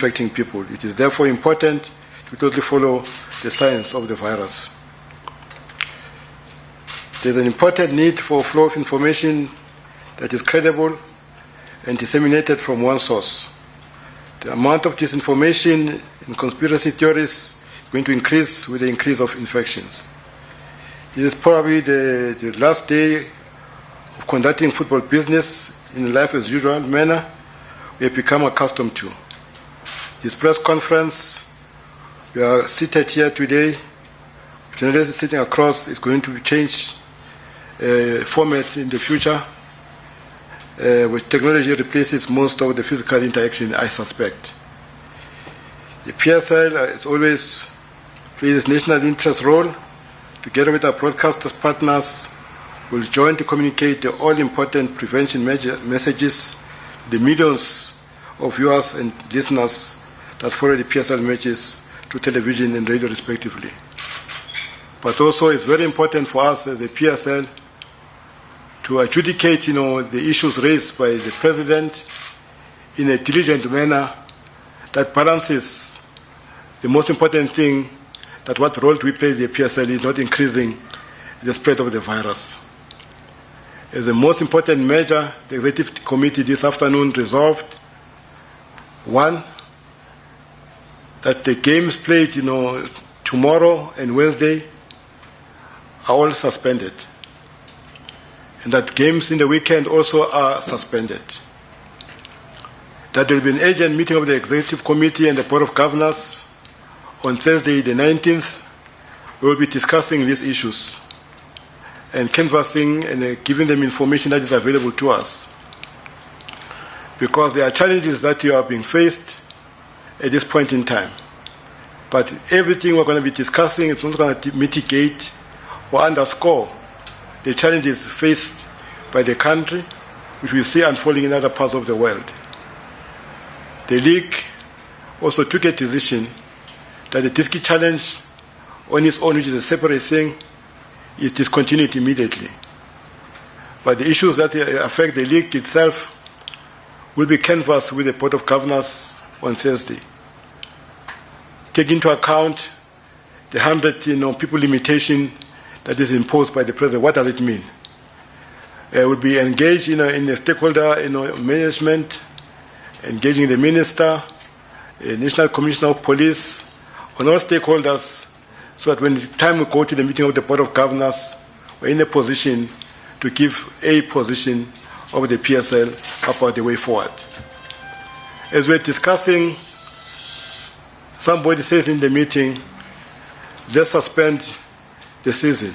infecting people. It is therefore important to closely follow the science of the virus. There is an important need for a flow of information that is credible and disseminated from one source. The amount of disinformation and conspiracy theories is going to increase with the increase of infections. This is probably the last day of conducting football business in life as usual manner we have become accustomed to. This press conference, we are seated here today, journalists sitting across, is going to change format in the future, with technology replaces most of the physical interaction, I suspect. The PSL has always played its national interest role. Together with our broadcasters partners, will join to communicate the all-important prevention messages to the millions of viewers and listeners that follow the PSL matches through television and radio respectively. But also it's very important for us as a PSL to adjudicate, the issues raised by the President in a diligent manner that balances the most important thing, that what role we play the PSL is not increasing the spread of the virus. As the most important measure, the Executive Committee this afternoon resolved, one, that the games played, tomorrow and Wednesday are all suspended, and that games in the weekend also are suspended. That there will be an urgent meeting of the Executive Committee and the Board of Governors on Thursday, the 19th. We will be discussing these issues and canvassing and giving them information that is available to us. Because there are challenges that you are being faced at this point in time. But everything we're going to be discussing is not going to mitigate or underscore the challenges faced by the country, which we see unfolding in other parts of the world. The League also took a decision that the Diski Challenge on its own, which is a separate thing, is discontinued immediately. But the issues that affect the League itself will be canvassed with the Board of Governors on Thursday. Take into account the 100 people limitation that is imposed by the President. What does it mean? We'll be engaged in the stakeholder management, engaging the Minister, the National Commissioner of Police, on all stakeholders, so that when the time we go to the meeting of the Board of Governors, we're in a position to give a position of the PSL about the way forward. As we're discussing, somebody says in the meeting, let's suspend the season.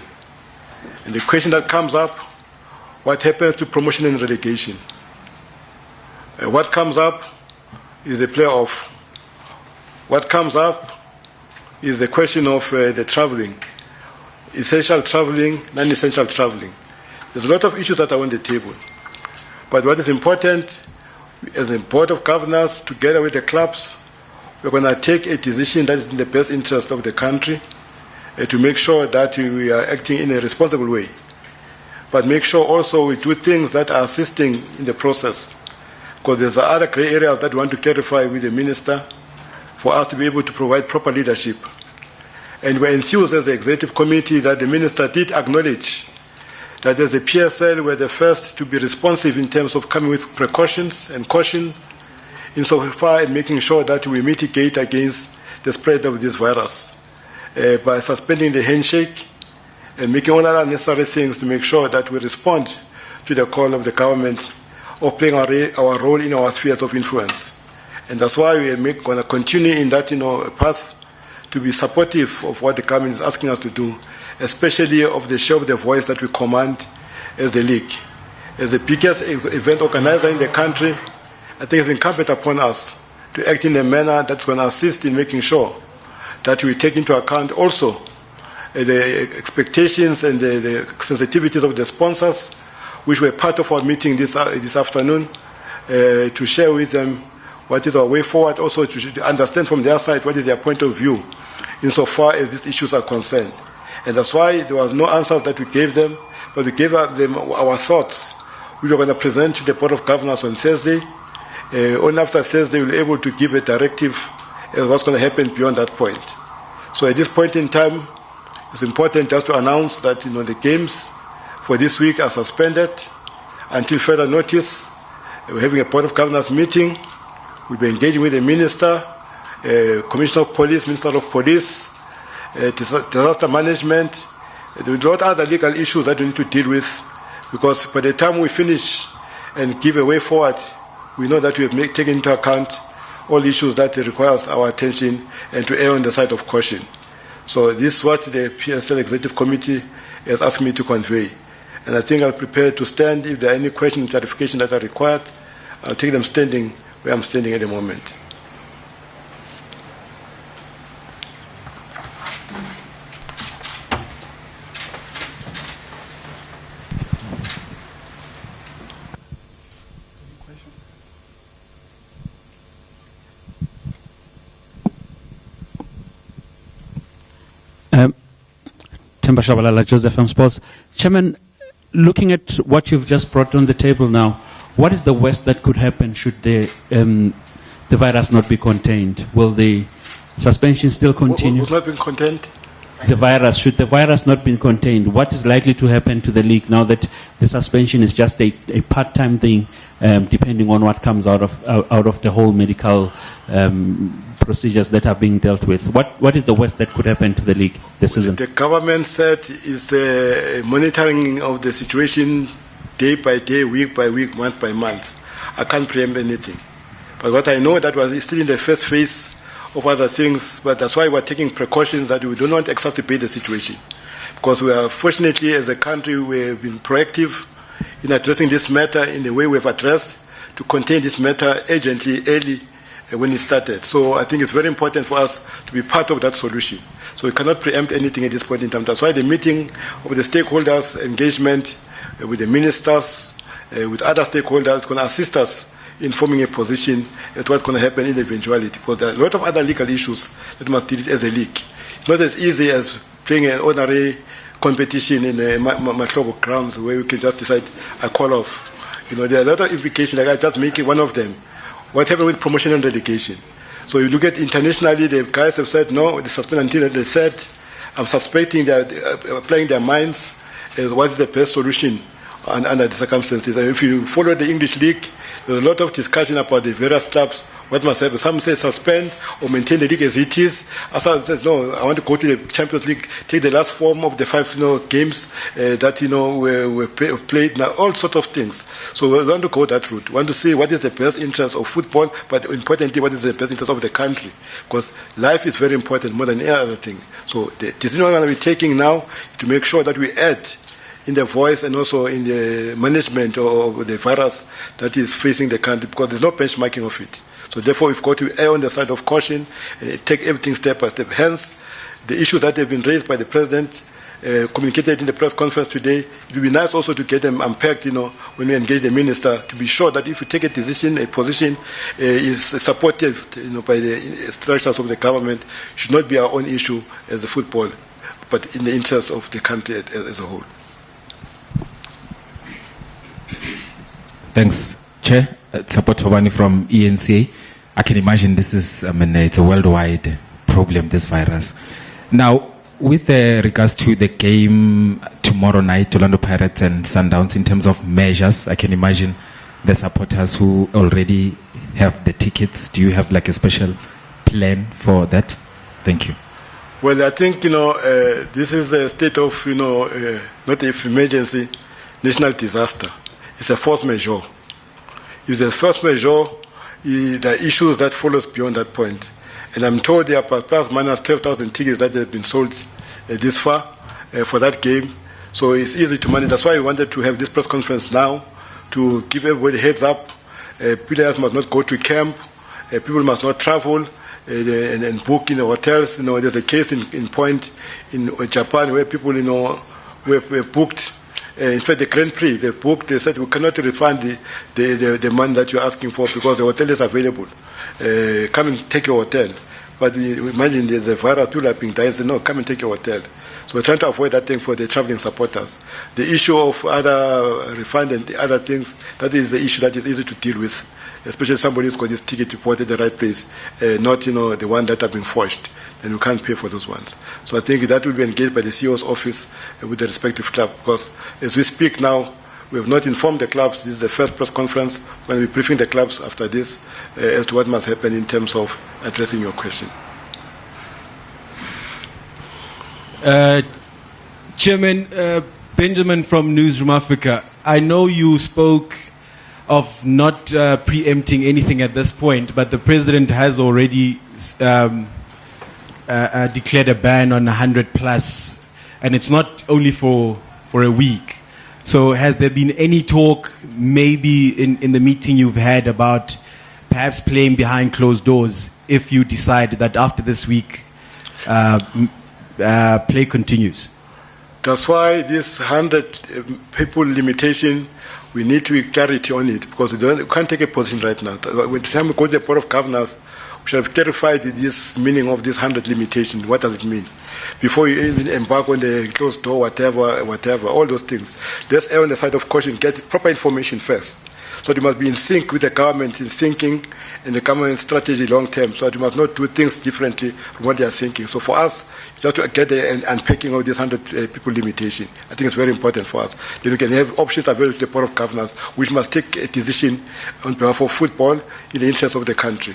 And the question that comes up, what happens to promotion and relegation? What comes up is the playoff. What comes up is the question of the traveling, essential traveling, non-essential traveling. There's a lot of issues that are on the table. But what is important, as a Board of Governors, together with the clubs, we're going to take a decision that is in the best interest of the country to make sure that we are acting in a responsible way. But make sure also we do things that are assisting in the process. Because there's other grey areas that we want to clarify with the Minister for us to be able to provide proper leadership. And we're enthused as the Executive Committee that the Minister did acknowledge that as a PSL, we're the first to be responsive in terms of coming with precautions and caution insofar as making sure that we mitigate against the spread of this virus by suspending the handshake and making all other necessary things to make sure that we respond to the call of the government of playing our role in our spheres of influence. And that's why we are going to continue in that path to be supportive of what the government is asking us to do, especially of the share of the voice that we command as the League. As the biggest event organizer in the country, I think it's incumbent upon us to act in a manner that's going to assist in making sure that we take into account also the expectations and the sensitivities of the sponsors, which were part of our meeting this afternoon, to share with them what is our way forward, also to understand from their side what is their point of view insofar as these issues are concerned. And that's why there was no answers that we gave them, but we gave them our thoughts, which we're going to present to the Board of Governors on Thursday, Only after Thursday we'll be able to give a directive as what's going to happen beyond that point. So at this point in time, it's important just to announce that the games for this week are suspended until further notice. We're having a Board of Governors meeting. We'll be engaging with the Minister, Commissioner of Police, Minister of Police, disaster management. There are a lot of other legal issues that we need to deal with, because by the time we finish and give a way forward, we know that we have taken into account all issues that requires our attention and to err on the side of caution. So this is what the PSL Executive Committee has asked me to convey. And I think I'm prepared to stand. If there are any questions, clarification that are required, I'll take them standing where I'm standing at the moment. Temba Shabalala, Joseph M. Sports. Chairman, looking at what you've just brought on the table now, what is the worst that could happen should the virus not be contained? Will the suspension still continue? What's not been contained? The virus. Should the virus not be contained, what is likely to happen to the league now that the suspension is just a part-time thing, depending on what comes out of the whole medical procedures that are being dealt with? What is the worst that could happen to the league this season? The government said is monitoring of the situation day by day, week by week, month by month. I can't preempt anything. But what I know that was still in the first phase of other things, but that's why we're taking precautions that we don't want to exacerbate the situation. Because we are, fortunately, as a country, we've been proactive in addressing this matter in the way we've addressed to contain this matter urgently, early, when it started. So I think it's very important for us to be part of that solution. So we cannot preempt anything at this point in time. That's why the meeting of the stakeholders, engagement with the ministers, with other stakeholders, is going to assist us in forming a position as to what's going to happen in the eventuality. Because there are a lot of other legal issues that must deal with as a league. It's not as easy as playing an ordinary competition in a Mahlobo grounds where you can just decide, I call off. There are a lot of implications, like I just make it one of them. What happened with promotion and relegation? So you look at internationally, the guys have said, no, they suspend until they said, I'm suspecting that applying their minds as what's the best solution under the circumstances. And if you follow the English League, there's a lot of discussion about the various clubs, what must happen. Some say suspend or maintain the league as it is. Others say, no, I want to go to the Champions League, take the last form of the 5 games that were played, now, all sorts of things. So we want to go that route. We want to see what is the best interest of football, but importantly, what is the best interest of the country. Because life is very important more than any other thing. So the decision we're going to be taking now is to make sure that we add in the voice and also in the management of the virus that is facing the country, because there's no benchmarking of it. So therefore, we've got to err on the side of caution and take everything step by step. Hence, the issues that have been raised by the President, communicated in the press conference today, it would be nice also to get them unpacked, when we engage the Minister, to be sure that if we take a decision, a position is supportive, by the structures of the government, should not be our own issue as a football, but in the interest of the country as a whole. Thanks, Chair. Support Tobani from ENCA. I can imagine this is, it's a worldwide problem, this virus. Now, with regards to the game tomorrow night, Orlando Pirates and Sundowns, in terms of measures, I can imagine the supporters who already have the tickets. Do you have like a special plan for that? Thank you. Well, I think, this is a state of, not an emergency, national disaster. It's a force majeure. If there's force majeure, there are issues that follows beyond that point. And I'm told there are plus minus 12,000 tickets that have been sold this far for that game. So it's easy to manage. That's why we wanted to have this press conference now to give everybody heads up. Players must not go to camp. People must not travel and book in hotels. There's a case in point in Japan where people, were booked. In fact, the Grand Prix, they said we cannot refund the money that you're asking for because the hotel is available. Come and take your hotel. But imagine there's a virus, people are being dying and say, no, come and take your hotel. So we're trying to avoid that thing for the traveling supporters. The issue of other refund and the other things, that is the issue that is easy to deal with, especially somebody who's got this ticket reported at the right place, not the one that have been forged. Then we can't pay for those ones. So I think that will be engaged by the CEO's office with the respective club, because as we speak now, we have not informed the clubs. This is the first press conference when we're briefing the clubs after this as to what must happen in terms of addressing your question. Chairman, Benjamin from Newsroom Africa. I know you spoke of not preempting anything at this point, but the president has already declared a ban on 100 plus, and it's not only for a week. So has there been any talk, maybe in the meeting you've had, about perhaps playing behind closed doors if you decide that after this week play continues? That's why this 100 people limitation, we need to have clarity on it, because we can't take a position right now. When the time we go to the Board of Governors, we should have clarified this meaning of this 100 limitation. What does it mean? Before you even embark on the closed door, whatever, all those things. Let's err on the side of caution, get proper information first. So they must be in sync with the government in thinking and the government strategy long term. So they must not do things differently from what they are thinking. So for us, it's just to get the unpacking of this 100 people limitation. I think it's very important for us. Then we can have options available to the Board of Governors, which must take a decision on behalf of football in the interest of the country.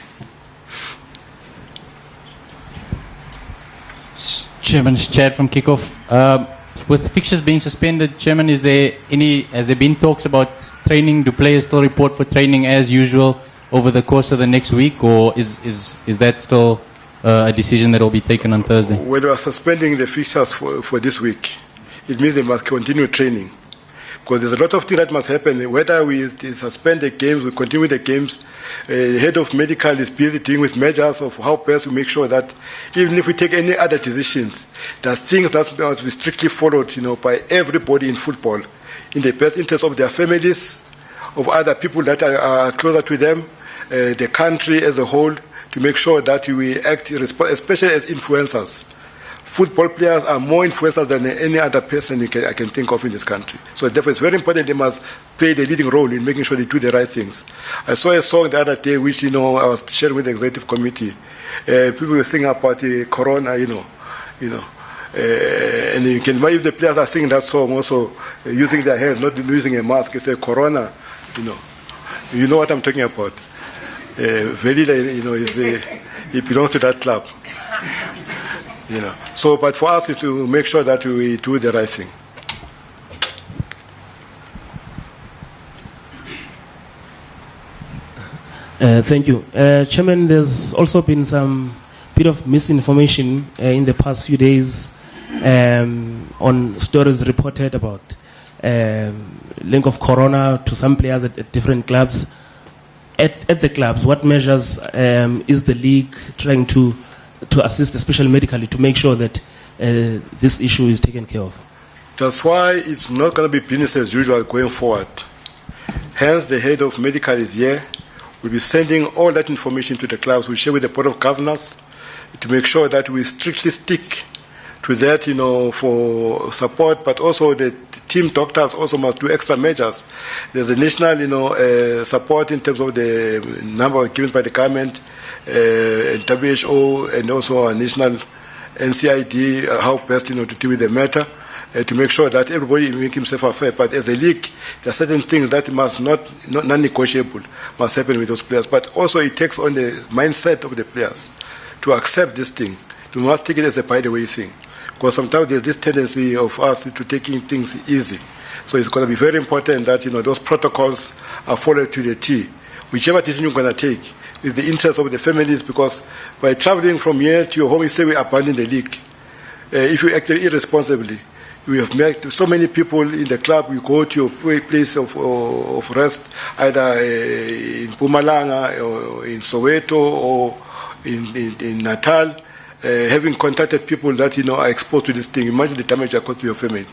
Chairman, Chad from Kickoff. With fixtures being suspended, Chairman, has there been talks about training? Do players still report for training as usual over the course of the next week, or is that still a decision that will be taken on Thursday? Well, we are suspending the fixtures for this week. It means they must continue training, because there's a lot of things that must happen. Whether we suspend the games, we continue the games, the head of medical is busy dealing with measures of how best we make sure that even if we take any other decisions, there are things that must be strictly followed, by everybody in football, in the best interest of their families, of other people that are closer to them, the country as a whole, to make sure that we act, especially as influencers. Football players are more influencers than any other person I can think of in this country. So therefore it's very important they must play the leading role in making sure they do the right things. I saw a song the other day which, I was sharing with the executive committee. People were singing about the corona, and you can imagine if the players are singing that song also using their hands, not using a mask, they say corona, You know what I'm talking about. Velila, he belongs to that club. So, but for us is to make sure that we do the right thing. Thank you. Chairman, there's also been some bit of misinformation in the past few days on stories reported about link of corona to some players at different clubs. At the clubs, what measures is the league trying to assist, especially medically, to make sure that this issue is taken care of? That's why it's not going to be business as usual going forward. Hence, the head of medical is here. We'll be sending all that information to the clubs. We'll share with the Board of Governors to make sure that we strictly stick to that, for support, but also the team doctors also must do extra measures. There's a national, support in terms of the number given by the government, and WHO, and also our national NCID, how best, to deal with the matter, to make sure that everybody make himself affair. But as a league, there are certain things that must not non-negotiable, must happen with those players. But also it takes on the mindset of the players to accept this thing. We must take it as a by-the-way thing. Because sometimes there's this tendency of us to taking things easy. So it's going to be very important that, those protocols are followed to the T. Whichever decision you're going to take is the interest of the families, because by traveling from here to your home, you say we abandon the league. If you act irresponsibly, we have met so many people in the club. You go to your place of rest, either in Mpumalanga or in Soweto or in Natal. having contacted people that are exposed to this thing, imagine the damage that caused to your family.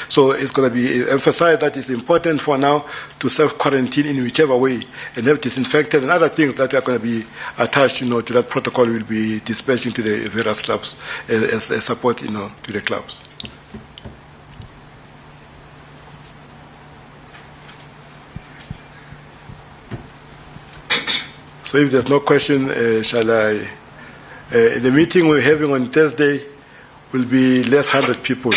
So it's going to be emphasized that it's important for now to self-quarantine in whichever way and have disinfected, and other things that are going to be attached, to that protocol will be dispatched into the various clubs as support, to the clubs. So if there's no question, shall I? The meeting we're having on Thursday will be less 100 people.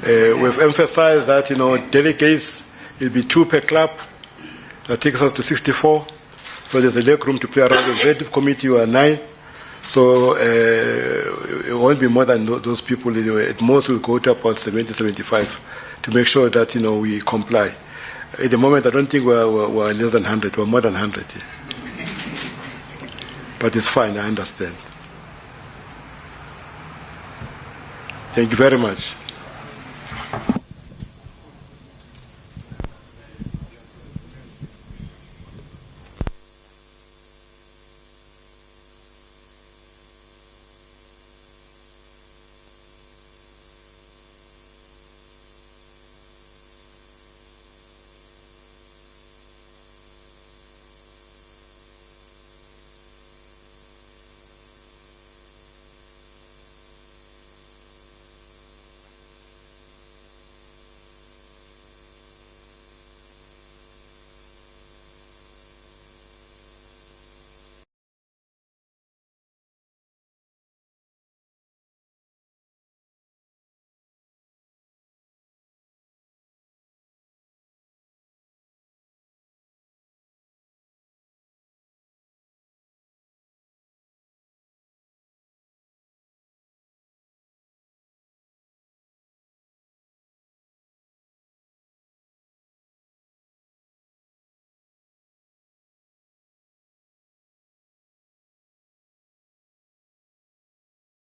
We've emphasized that, delegates will be 2 per club. That takes us to 64. So there's a leg room to play around. The executive committee are 9. So it won't be more than those people. At most, we'll go to about 70, 75 to make sure that, we comply. At the moment, I don't think we're less than 100. We're more than 100. Yeah. But it's fine, I understand. Thank you very much.